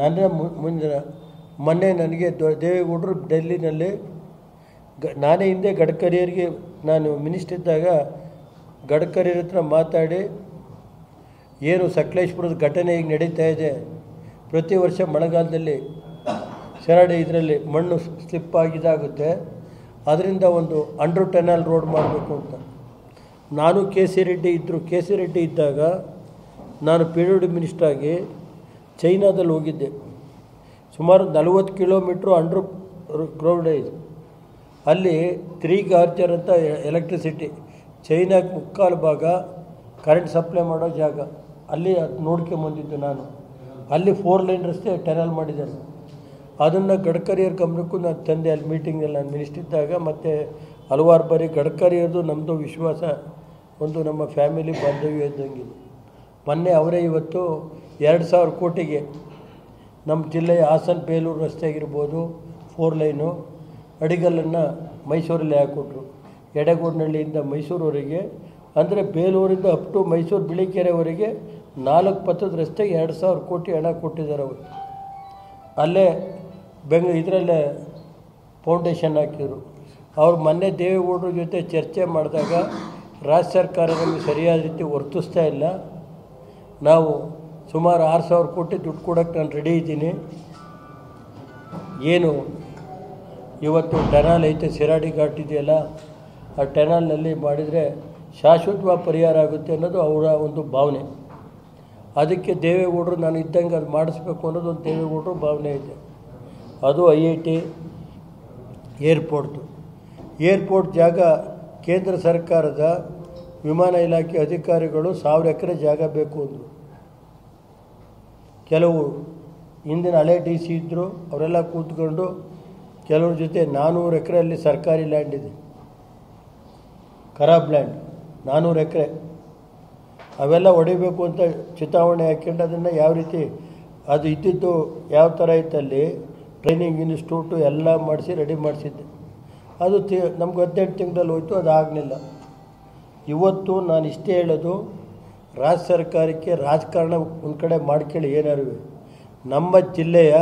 ನನ್ನ ಮುಂದಿನ ಮೊನ್ನೆ ನನಗೆ ದೇವೇಗೌಡರು ಡೆಲ್ಲಿನಲ್ಲಿ ನಾನೇ ಹಿಂದೆ ಗಡ್ಕರಿಯರಿಗೆ ನಾನು ಮಿನಿಸ್ಟರ್ ಇದ್ದಾಗ ಗಡ್ಕರಿಯರ ಹತ್ರ ಮಾತಾಡಿ ಏನು ಸಕಲೇಶ್ಪುರದ ಘಟನೆ ಈಗ ನಡೀತಾ ಇದೆ, ಪ್ರತಿ ವರ್ಷ ಮಳೆಗಾಲದಲ್ಲಿ ಶರಡಿ ಇದರಲ್ಲಿ ಮಣ್ಣು ಸ್ಲಿಪ್ ಆಗಿದಾಗುತ್ತೆ, ಅದರಿಂದ ಒಂದು ಅಂಡರ್ ಟನಲ್ ರೋಡ್ ಮಾಡಬೇಕು ಅಂತ. ನಾನು ಕೆ ಸಿ ರೆಡ್ಡಿ ಇದ್ದಾಗ ನಾನು ಪಿ ಡಬ್ಲ್ಯೂ ಡಿ ಮಿನಿಸ್ಟ್ರಾಗಿ ಚೈನಾದಲ್ಲಿ ಹೋಗಿದ್ದೆ. ಸುಮಾರು 40 ಕಿಲೋಮೀಟ್ರು ಅಂಡರ್ ಗ್ರೌಂಡ್ ಇದೆ. ಅಲ್ಲಿ 3 ಗಾರ್ಜರ್ ಅಂತ ಎಲೆಕ್ಟ್ರಿಸಿಟಿ, ಚೈನಾಗೆ 3/4 ಭಾಗ ಕರೆಂಟ್ ಸಪ್ಲೈ ಮಾಡೋ ಜಾಗ, ಅಲ್ಲಿ ನೋಡ್ಕೊಂಬಂದಿದ್ದು ನಾನು. ಅಲ್ಲಿ 4 ಲೈನ್ ರಸ್ತೆ ಟನಲ್ ಮಾಡಿದ್ದಾರೆ. ಅದನ್ನು ಗಡ್ಕರಿಯವ್ರ ಗಮನಕ್ಕೂ ನಾನು ತಂದೆ. ಅಲ್ಲಿ ಮೀಟಿಂಗಲ್ಲಿ ನಾನು ಮಿನಿಸ್ಟರ್ ಇದ್ದಾಗ ಮತ್ತು ಹಲವಾರು ಬಾರಿ ಗಡ್ಕರಿಯವ್ರದ್ದು ನಮ್ಮದು ವಿಶ್ವಾಸ, ಒಂದು ನಮ್ಮ ಫ್ಯಾಮಿಲಿ ಬಾಂಧವ್ಯ ಇದ್ದಂಗಿದೆ. ಮೊನ್ನೆ ಅವರೇ ಇವತ್ತು 2,000 ಕೋಟಿಗೆ ನಮ್ಮ ಜಿಲ್ಲೆಯ ಹಾಸನ ಬೇಲೂರು ರಸ್ತೆ ಆಗಿರ್ಬೋದು, 4 ಲೈನು ಅಡಿಗಲ್ಲನ್ನು ಮೈಸೂರಲ್ಲಿ ಹಾಕಿಕೊಟ್ರು. ಎಡೆಗೋಡಿನಹಳ್ಳಿಯಿಂದ ಮೈಸೂರವರೆಗೆ, ಅಂದರೆ ಬೇಲೂರಿಂದ ಅಪ್ ಟು ಮೈಸೂರು ಬಿಳಿಕೆರೆವರೆಗೆ 4 ಪಥದ ರಸ್ತೆಗೆ 2,000 ಕೋಟಿ ಹಣ ಕೊಟ್ಟಿದ್ದಾರೆ ಅವರು. ಅಲ್ಲೇ ಇದರಲ್ಲೇ ಫೌಂಡೇಶನ್ ಹಾಕಿದರು. ಅವ್ರು ಮೊನ್ನೆ ದೇವೇಗೌಡರ ಜೊತೆ ಚರ್ಚೆ ಮಾಡಿದಾಗ ರಾಜ್ಯ ಸರ್ಕಾರ ನಮಗೆ ಸರಿಯಾದ ರೀತಿ ವರ್ತಿಸ್ತಾ ಇಲ್ಲ, ನಾವು ಸುಮಾರು 6,000 ಕೋಟಿ ದುಡ್ಡು ಕೊಡೋಕ್ಕೆ ನಾನು ರೆಡಿ ಇದ್ದೀನಿ, ಏನು ಇವತ್ತು ಟನಲ್ ಐತೆ ಶಿರಾಡಿ ಘಾಟ್ ಇದೆಯಲ್ಲ, ಆ ಟನಲ್ನಲ್ಲಿ ಮಾಡಿದರೆ ಶಾಶ್ವತವಾಗಿ ಪರಿಹಾರ ಆಗುತ್ತೆ ಅನ್ನೋದು ಅವರ ಒಂದು ಭಾವನೆ. ಅದಕ್ಕೆ ದೇವೇಗೌಡರು ನಾನು ಇದ್ದಂಗೆ ಅದು ಮಾಡಿಸ್ಬೇಕು ಅನ್ನೋದು ಒಂದು ದೇವೇಗೌಡರು ಭಾವನೆ ಇದೆ. ಅದು IIT ಏರ್ಪೋರ್ಟ್ ಜಾಗ ಕೇಂದ್ರ ಸರ್ಕಾರದ ವಿಮಾನ ಇಲಾಖೆ ಅಧಿಕಾರಿಗಳು 1,000 ಎಕರೆ ಜಾಗ ಬೇಕು ಅಂದರು. ಕೆಲವು ಹಿಂದಿನ ಹಳೆ DC ಇದ್ದರು, ಅವರೆಲ್ಲ ಕೂತ್ಕೊಂಡು ಕೆಲವ್ರ ಜೊತೆ 400 ಎಕರೆಯಲ್ಲಿ ಸರ್ಕಾರಿ ಲ್ಯಾಂಡ್ ಇದೆ, ಖರಾಬ್ ಲ್ಯಾಂಡ್ 400 ಎಕರೆ, ಅವೆಲ್ಲ ಹೊಡಿಬೇಕು ಅಂತ ಚಿತಾವಣೆ ಹಾಕ್ಕೊಂಡು ಅದನ್ನು ಯಾವ ರೀತಿ ಅದು ಇದ್ದಿದ್ದು ಯಾವ ಥರ ಇತ್ತಲ್ಲಿ ಟ್ರೈನಿಂಗ್ ಇನ್ಸ್ಟಿಟ್ಯೂಟು ಎಲ್ಲ ಮಾಡಿಸಿ ರೆಡಿ ಮಾಡಿಸಿದ್ದೆ. ಅದು ನಮ್ಗೆ 18 ತಿಂಗಳಲ್ಲಿ ಹೋಯ್ತು, ಅದು ಆಗಲಿಲ್ಲ. ಇವತ್ತು ನಾನು ಇಷ್ಟೇ ಹೇಳೋದು, ರಾಜ್ಯ ಸರ್ಕಾರಕ್ಕೆ ರಾಜಕಾರಣ ಒಂದು ಕಡೆ ಮಾಡ್ಕೊಳ್ಳಿ, ಏನಾರು ನಮ್ಮ ಜಿಲ್ಲೆಯ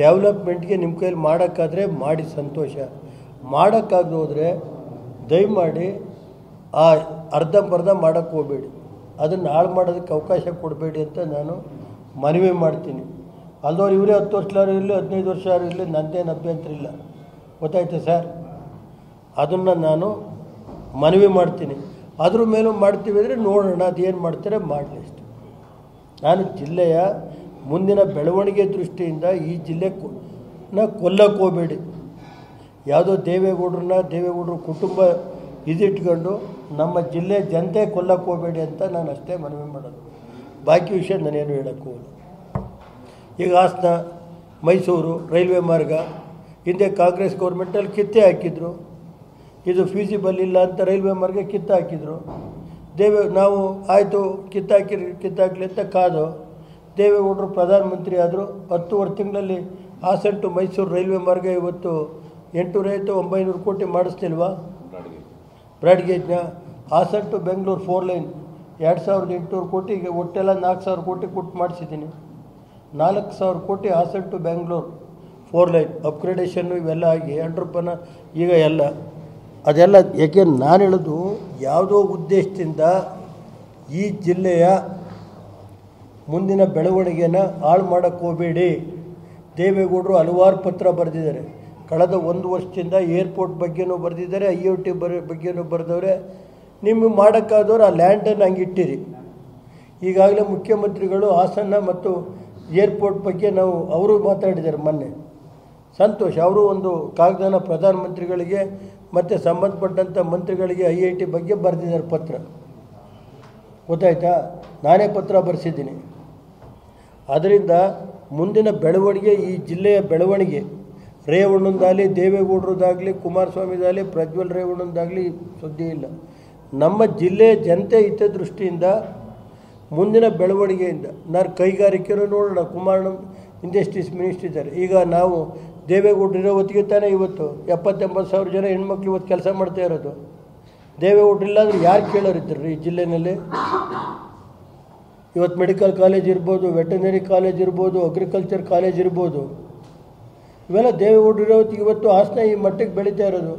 ಡೆವಲಪ್ಮೆಂಟ್ಗೆ ನಿಮ್ಮ ಕೈಯಲ್ಲಿ ಮಾಡೋಕ್ಕಾದರೆ ಮಾಡಿ ಸಂತೋಷ, ಮಾಡೋಕ್ಕಾಗದೆ ಹೋದರೆ ದಯಮಾಡಿ ಆ ಅರ್ಧಂಬರ್ಧ ಮಾಡೋಕ್ಕೆ ಹೋಗಬೇಡಿ, ಅದನ್ನು ಹಾಳು ಮಾಡೋದಕ್ಕೆ ಅವಕಾಶ ಕೊಡಬೇಡಿ ಅಂತ ನಾನು ಮನವಿ ಮಾಡ್ತೀನಿ. ಅಲ್ಲದವ್ರು ಇವರೇ 10 ವರ್ಷ ಇರಲಿ 15 ವರ್ಷ ಇರಲಿ ನನ್ನದೇನು ಅಭ್ಯಂತರ ಇಲ್ಲ, ಗೊತ್ತಾಯ್ತು ಸರ್. ಅದನ್ನು ನಾನು ಮನವಿ ಮಾಡ್ತೀನಿ. ಅದ್ರ ಮೇಲೂ ಮಾಡ್ತೀವಿ ಅಂದರೆ ನೋಡೋಣ, ಅದೇನು ಮಾಡ್ತಾರೆ ಮಾಡಲಿ ಅಷ್ಟೆ. ನಾನು ಜಿಲ್ಲೆಯ ಮುಂದಿನ ಬೆಳವಣಿಗೆ ದೃಷ್ಟಿಯಿಂದ ಈ ಜಿಲ್ಲೆನ ಕೊಲ್ಲಕ್ಕೆ ಹೋಗಬೇಡಿ, ಯಾವುದೋ ದೇವೇಗೌಡರು ಕುಟುಂಬ ಇದಿಟ್ಕೊಂಡು ನಮ್ಮ ಜಿಲ್ಲೆ ಜನತೆ ಕೊಲ್ಲಕ್ಕೆ ಹೋಗಬೇಡಿ ಅಂತ ನಾನು ಅಷ್ಟೇ ಮನವಿ ಮಾಡೋದು. ಬಾಕಿ ವಿಷಯ ನಾನೇನು ಹೇಳೋಕ್ಕೆ ಹೋಗಲ್ಲ. ಈಗ ಹಾಸನ ಮೈಸೂರು ರೈಲ್ವೆ ಮಾರ್ಗ ಹಿಂದೆ ಕಾಂಗ್ರೆಸ್ ಗೌರ್ಮೆಂಟಲ್ಲಿ ಕಿತ್ತೆ ಹಾಕಿದ್ರು, ಇದು ಫೀಸಿಬಲ್ ಇಲ್ಲ ಅಂತ ರೈಲ್ವೆ ಮಾರ್ಗ ಕಿತ್ತು ಹಾಕಿದ್ರು. ನಾವು ಆಯಿತು ಕಿತ್ತಾಕಲಿ ಅಂತ ಕಾದು ದೇವೇಗೌಡರು ಪ್ರಧಾನಮಂತ್ರಿ ಆದರು. 10 ತಿಂಗಳಲ್ಲಿ ಹಾಸನ ಟು ಮೈಸೂರು ರೈಲ್ವೆ ಮಾರ್ಗ ಇವತ್ತು 800-900 ಕೋಟಿ ಮಾಡಿಸ್ತಿಲ್ವಾ? ಬ್ರಾಡ್ಗೇಜ್ನ ಹಾಸನ ಟು ಬೆಂಗಳೂರು 4 ಲೈನ್ 2,800 ಕೋಟಿಗೆ ಒಟ್ಟೆಲ್ಲ 4,000 ಕೋಟಿ ಕೊಟ್ಟು ಮಾಡಿಸಿದ್ದೀನಿ. 4,000 ಕೋಟಿ ಹಾಸನ ಟು ಬೆಂಗಳೂರು 4 ಲೈನ್ ಅಪ್ಗ್ರೇಡೇಷನ್ನು ಇವೆಲ್ಲ ಆಗಿ ಅಂಡ್ರಪ್ಪನ ಈಗ ಎಲ್ಲ ಅದೆಲ್ಲ. ಏಕೆ ನಾನು ಹೇಳೋದು, ಯಾವುದೋ ಉದ್ದೇಶದಿಂದ ಈ ಜಿಲ್ಲೆಯ ಮುಂದಿನ ಬೆಳವಣಿಗೆನ ಹಾಳು ಮಾಡೋಕ್ಕೆ ಹೋಗಬೇಡಿ. ದೇವೇಗೌಡರು ಹಲವಾರು ಪತ್ರ ಬರೆದಿದ್ದಾರೆ, ಕಳೆದ 1 ವರ್ಷದಿಂದ ಏರ್ಪೋರ್ಟ್ ಬಗ್ಗೆನೂ ಬರೆದಿದ್ದಾರೆ, IIT ಬಗ್ಗೆನೂ ಬರೆದವ್ರೆ. ನಿಮಗೆ ಮಾಡೋಕ್ಕಾದವ್ರು ಆ ಲ್ಯಾಂಡನ್ನು ಹಂಗಿಟ್ಟಿರಿ. ಈಗಾಗಲೇ ಮುಖ್ಯಮಂತ್ರಿಗಳು ಹಾಸನ ಮತ್ತು ಏರ್ಪೋರ್ಟ್ ಬಗ್ಗೆ ಅವರು ಮಾತಾಡಿದ್ದಾರೆ ಮೊನ್ನೆ, ಸಂತೋಷ. ಅವರು ಒಂದು ಕಾಗದನ ಪ್ರಧಾನಮಂತ್ರಿಗಳಿಗೆ ಮತ್ತು ಸಂಬಂಧಪಟ್ಟಂಥ ಮಂತ್ರಿಗಳಿಗೆ IIT ಬಗ್ಗೆ ಬರೆದಿದ್ದಾರೆ ಪತ್ರ, ಗೊತ್ತಾಯ್ತಾ? ನಾನೇ ಪತ್ರ ಬರೆಸಿದ್ದೀನಿ. ಅದರಿಂದ ಮುಂದಿನ ಬೆಳವಣಿಗೆ, ಈ ಜಿಲ್ಲೆಯ ಬೆಳವಣಿಗೆ, ರೇವಣ್ಣಂದಾಗಲಿ ದೇವೇಗೌಡರದಾಗಲಿ ಕುಮಾರಸ್ವಾಮಿದಾಗಲಿ ಪ್ರಜ್ವಲ್ ರೇವಣ್ಣಂದಾಗಲಿ ಸುದ್ದಿ ಇಲ್ಲ. ನಮ್ಮ ಜಿಲ್ಲೆಯ ಜನತೆ ಹಿತದೃಷ್ಟಿಯಿಂದ ಮುಂದಿನ ಬೆಳವಣಿಗೆಯಿಂದ ನಾನು ಕೈಗಾರಿಕೆನೂ ನೋಡೋಣ. ಕುಮಾರಣ್ಣ ಇಂಡಸ್ಟ್ರೀಸ್ ಮಿನಿಸ್ಟರ್ ಇದ್ದಾರೆ. ಈಗ ನಾವು ದೇವೇಗೌಡರು ಇರೋ ಹೊತ್ತಿಗೆ ತಾನೇ ಇವತ್ತು 70-80 ಸಾವಿರ ಜನ ಹೆಣ್ಮಕ್ಳು ಇವತ್ತು ಕೆಲಸ ಮಾಡ್ತಾ ಇರೋದು. ದೇವೇಗೌಡರು ಇಲ್ಲಾಂದ್ರೆ ಯಾರು ಕೇಳೋರಿದ್ರು ಈ ಜಿಲ್ಲೆಯಲ್ಲಿ? ಇವತ್ತು ಮೆಡಿಕಲ್ ಕಾಲೇಜ್ ಇರ್ಬೋದು, ವೆಟರ್ನರಿ ಕಾಲೇಜ್ ಇರ್ಬೋದು, ಅಗ್ರಿಕಲ್ಚರ್ ಕಾಲೇಜ್ ಇರ್ಬೋದು. ಇವೆಲ್ಲ ದೇವೇಗೌಡರು ಇರೋದು ಇವತ್ತು ಹಾಸನ ಈ ಮಟ್ಟಿಗೆ ಬೆಳೀತಾ ಇರೋದು.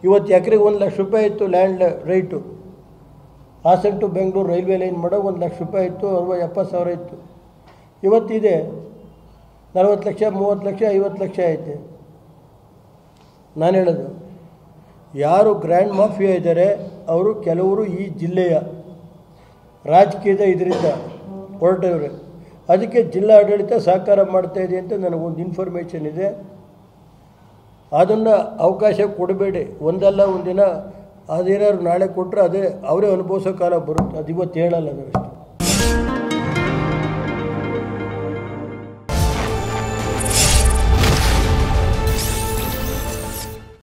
ಇವತ್ತು ಎಕರೆಗೆ 1 ಲಕ್ಷ ರೂಪಾಯಿ ಇತ್ತು land right. Hassan to Bengaluru railway line ಮಾಡೋ 1 ಲಕ್ಷ ರೂಪಾಯಿ ಇತ್ತು, 70,000 ಇತ್ತು. ಇವತ್ತಿದೆ 40 ಲಕ್ಷ, 30 ಲಕ್ಷ, 50 ಲಕ್ಷ ಐತೆ. ನಾನು ಹೇಳೋದು, ಯಾರು ಗ್ರ್ಯಾಂಡ್ ಮಾಫಿಯಾ ಇದ್ದಾರೆ ಅವರು ಕೆಲವರು ಈ ಜಿಲ್ಲೆಯ ರಾಜಕೀಯದ ಇದರಿಂದ ಹೊರಟವ್ರೆ. ಅದಕ್ಕೆ ಜಿಲ್ಲಾ ಆಡಳಿತ ಸಹಕಾರ ಮಾಡ್ತಾಯಿದೆ ಅಂತ ನನಗೊಂದು ಇನ್ಫಾರ್ಮೇಷನ್ ಇದೆ. ಅದನ್ನು ಅವಕಾಶ ಕೊಡಬೇಡಿ. ಒಂದಲ್ಲ ಒಂದಿನ ಅದೇನಾದ್ರು ನಾಳೆ ಕೊಟ್ಟರೆ ಅದೇ ಅವರೇ ಅನುಭವಿಸೋ ಕಾಲ ಬರುತ್ತೆ. ಅದು ಇವತ್ತು ಹೇಳಲ್ಲ ಅದರಷ್ಟು.